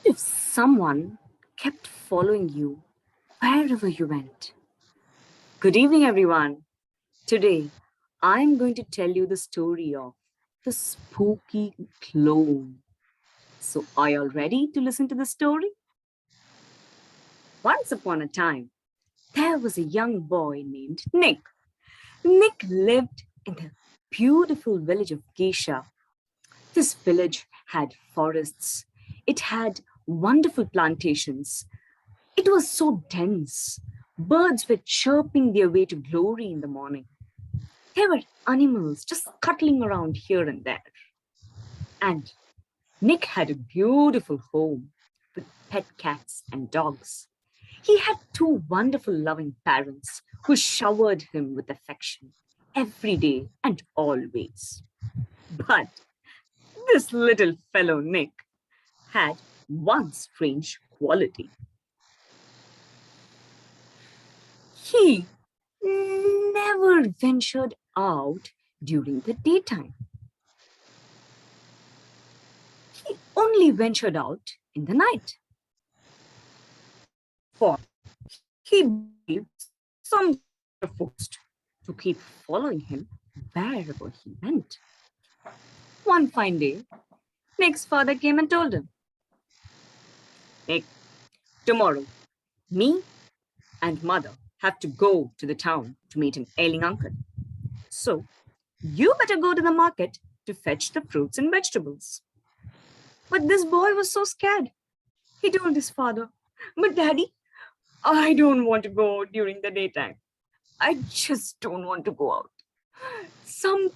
What if someone kept following you wherever you went? Good evening, everyone. Today, I'm going to tell you the story of the spooky clone. So, are you all ready to listen to the story? Once upon a time, there was a young boy named Nick. Nick lived in the beautiful village of Geisha. This village had forests, it had wonderful plantations. It was so dense. Birds were chirping their way to glory in the morning. There were animals just scuttling around here and there. And Nick had a beautiful home with pet cats and dogs. He had two wonderful, loving parents who showered him with affection every day and always. But this little fellow Nick had one strange quality. He never ventured out during the daytime. He only ventured out in the night. For he believed some forced to keep following him wherever he went. One fine day, Nick's father came and told him, Nick, tomorrow, me and mother have to go to the town to meet an ailing uncle. So you better go to the market to fetch the fruits and vegetables. But this boy was so scared. He told his father, But daddy, I don't want to go during the daytime. I just don't want to go out. Some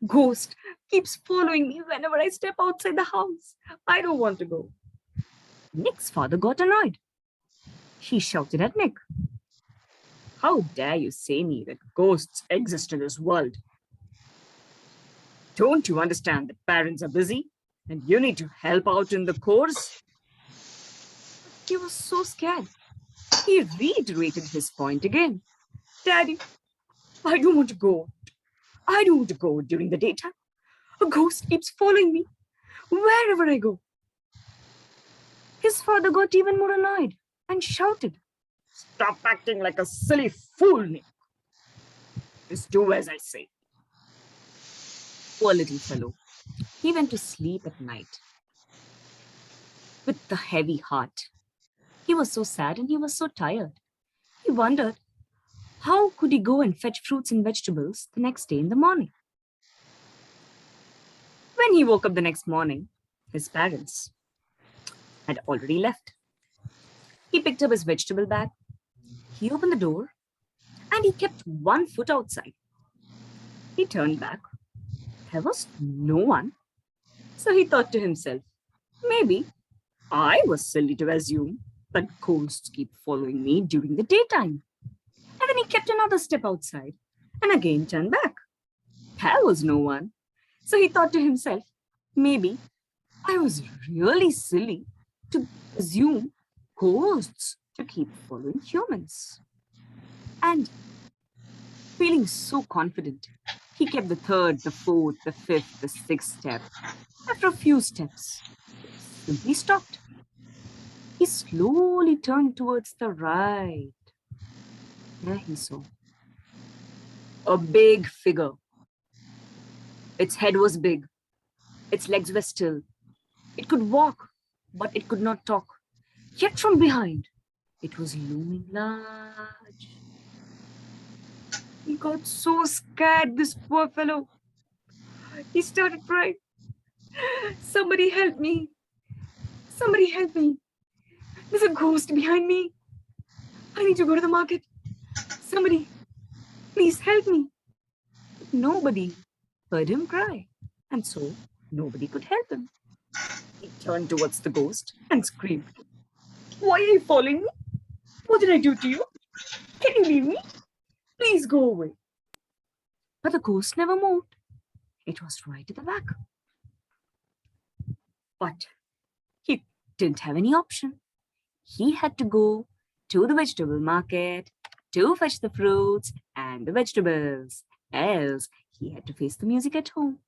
ghost keeps following me whenever I step outside the house. I don't want to go. Nick's father got annoyed. He shouted at Nick, How dare you say me that ghosts exist in this world? Don't you understand that parents are busy and you need to help out in the chores? He was so scared. He reiterated his point again. Daddy, I don't want to go. I don't want to go during the daytime. A ghost keeps following me wherever I go. His father got even more annoyed and shouted, Stop acting like a silly fool, Nick. Just do as I say. Poor little fellow. He went to sleep at night with a heavy heart. He was so sad and he was so tired. He wondered how could he go and fetch fruits and vegetables the next day in the morning. When he woke up the next morning, his parents had already left. He picked up his vegetable bag, he opened the door, and he kept one foot outside. He turned back. There was no one. So he thought to himself, maybe I was silly to assume that ghosts keep following me during the daytime. And then he kept another step outside and again turned back. There was no one. So he thought to himself, maybe I was really silly to assume ghosts to keep following humans. And feeling so confident, he kept the third, the fourth, the fifth, the sixth step. After a few steps, he simply stopped. He slowly turned towards the right. There he saw a big figure. Its head was big, its legs were still. It could walk, but it could not talk. Yet from behind, it was looming large. He got so scared, this poor fellow. He started crying. Somebody help me. Somebody help me. There's a ghost behind me. I need to go to the market. Somebody, please help me. But nobody heard him cry, and so nobody could help him. He turned towards the ghost and screamed, Why are you following me? What did I do to you? Can you leave me? Please go away. But the ghost never moved. It was right at the back. But he didn't have any option. He had to go to the vegetable market to fetch the fruits and the vegetables. Else, he had to face the music at home.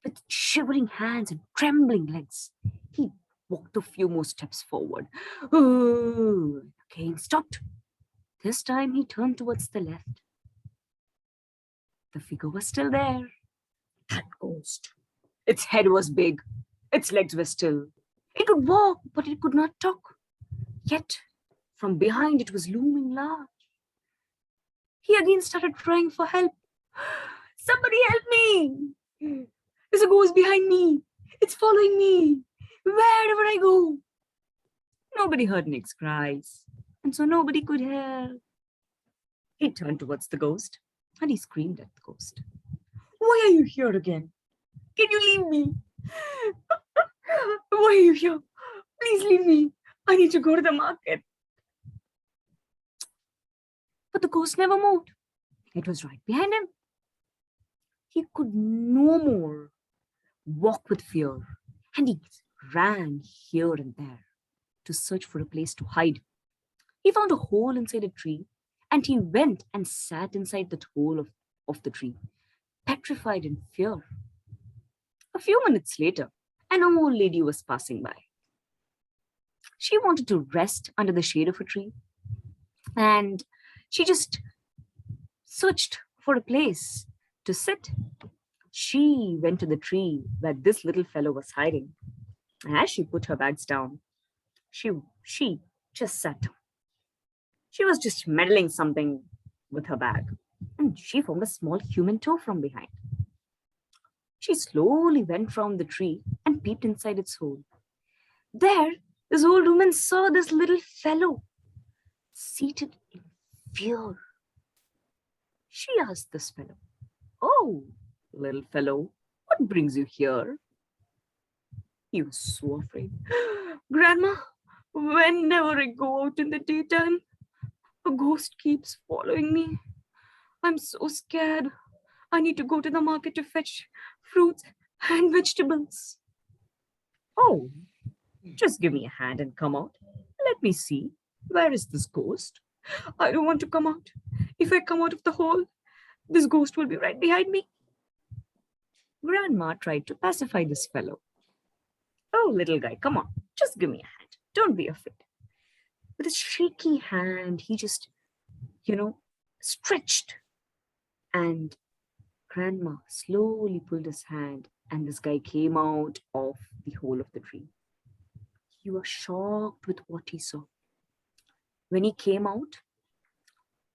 With shivering hands and trembling legs, he walked a few more steps forward. Oh, again stopped. This time he turned towards the left. The figure was still there. That ghost. Its head was big. Its legs were still. It could walk, but it could not talk. Yet, from behind it was looming large. He again started crying for help. Somebody help me! There's a ghost behind me. It's following me. Wherever I go. Nobody heard Nick's cries, and so nobody could help. He turned towards the ghost, and he screamed at the ghost. Why are you here again? Can you leave me? Why are you here? Please leave me. I need to go to the market. But the ghost never moved. It was right behind him. He could no more walk with fear, and he ran here and there to search for a place to hide. He found a hole inside a tree, and he went and sat inside that hole of the tree, petrified in fear. A few minutes later, an old lady was passing by. She wanted to rest under the shade of a tree, and she just searched for a place to sit. She went to the tree where this little fellow was hiding. And as she put her bags down, she just sat down. She was just meddling something with her bag, and she found a small human toe from behind. She slowly went from the tree and peeped inside its hole. There, this old woman saw this little fellow seated in fear. She asked this fellow, "Oh, little fellow, what brings you here?" He was so afraid. "Grandma, whenever I go out in the daytime, a ghost keeps following me. I'm so scared. I need to go to the market to fetch fruits and vegetables." "Oh, just give me a hand and come out. Let me see. Where is this ghost?" "I don't want to come out. If I come out of the hole, this ghost will be right behind me." Grandma tried to pacify this fellow. "Oh, little guy, come on. Just give me a hand. Don't be afraid." With his shaky hand, he just, stretched. And Grandma slowly pulled his hand, and this guy came out of the hole of the tree. He was shocked with what he saw. When he came out,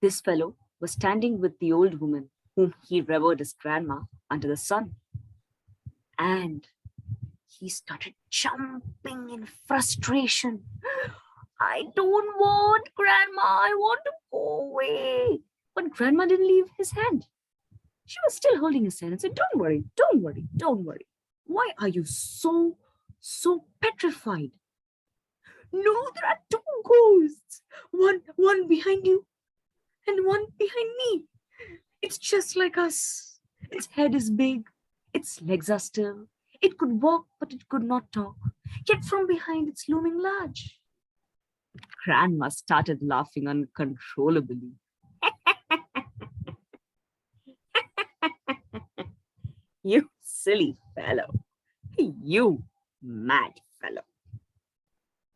this fellow was standing with the old woman whom he revered as grandma under the sun. And he started jumping in frustration. "I don't want grandma. I want to go away." But grandma didn't leave his hand. She was still holding his hand and said, "Don't worry, don't worry, don't worry. Why are you so petrified? No, there are two ghosts. One behind you and one behind me. It's just like us. Its head is big. Its legs are still. It could walk, but it could not talk. Yet from behind, it's looming large." Grandma started laughing uncontrollably. "You silly fellow. You mad fellow.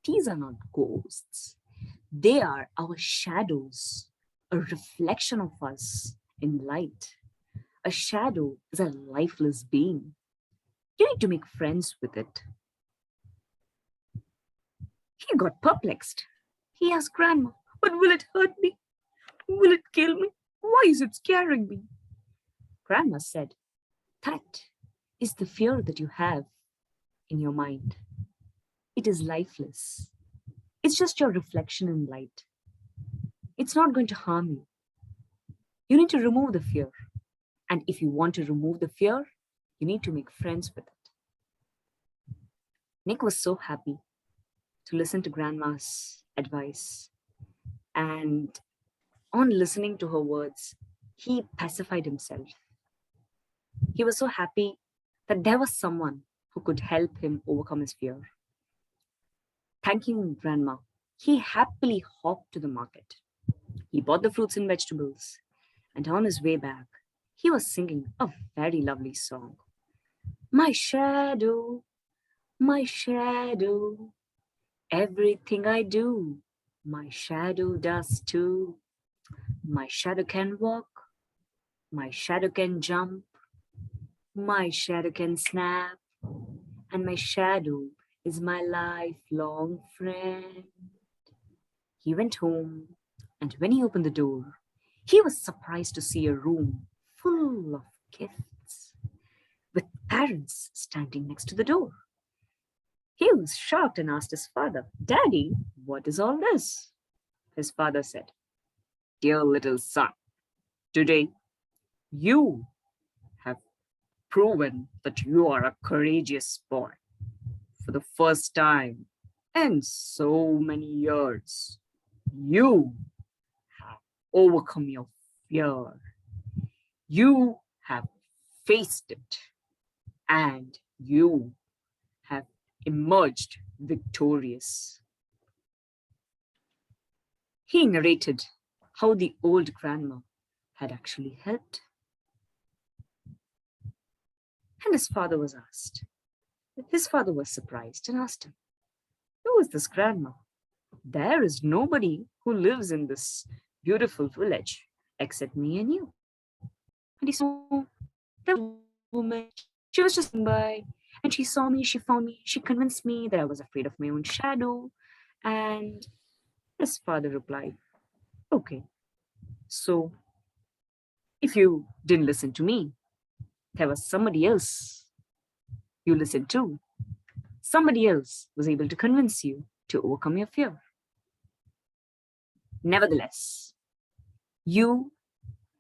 These are not ghosts. They are our shadows, a reflection of us in light. A shadow is a lifeless being. You need to make friends with it." He got perplexed. He asked Grandma, "But will it hurt me? Will it kill me? Why is it scaring me?" Grandma said, "That is the fear that you have in your mind. It is lifeless. It's just your reflection in light. It's not going to harm you. You need to remove the fear. And if you want to remove the fear, you need to make friends with it." Nick was so happy to listen to Grandma's advice. And on listening to her words, he pacified himself. He was so happy that there was someone who could help him overcome his fear. Thanking Grandma, he happily hopped to the market. He bought the fruits and vegetables, and on his way back, he was singing a very lovely song. My shadow My shadow, everything I do, my shadow does too. My shadow can walk, my shadow can jump, my shadow can snap, and my shadow is my lifelong friend. He went home, and when he opened the door, he was surprised to see a room full of gifts, with parents standing next to the door. He was shocked and asked his father, "Daddy, what is all this?" His father said, "Dear little son, today you have proven that you are a courageous boy. For the first time in so many years, you have overcome your fear. You have faced it and you have emerged victorious." He narrated how the old grandma had actually helped. And his father was asked. His father was surprised and asked him, "Who is this grandma? There is nobody who lives in this beautiful village except me and you." And he saw there was a woman. She was just by, and she saw me, she found me, she convinced me that I was afraid of my own shadow. And his father replied, "Okay, so if you didn't listen to me, there was somebody else you listened to. Somebody else was able to convince you to overcome your fear. Nevertheless, you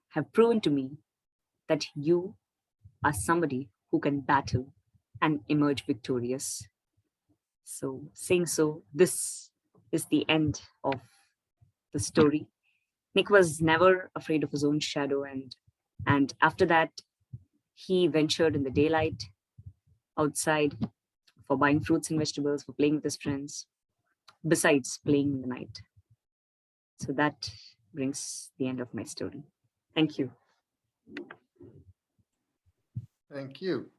have proven to me that you are somebody who can battle and emerge victorious." So, saying so, this is the end of the story. Nick was never afraid of his own shadow, and after that, he ventured in the daylight outside for buying fruits and vegetables, for playing with his friends, besides playing in the night. So that brings the end of my story. Thank you. Thank you.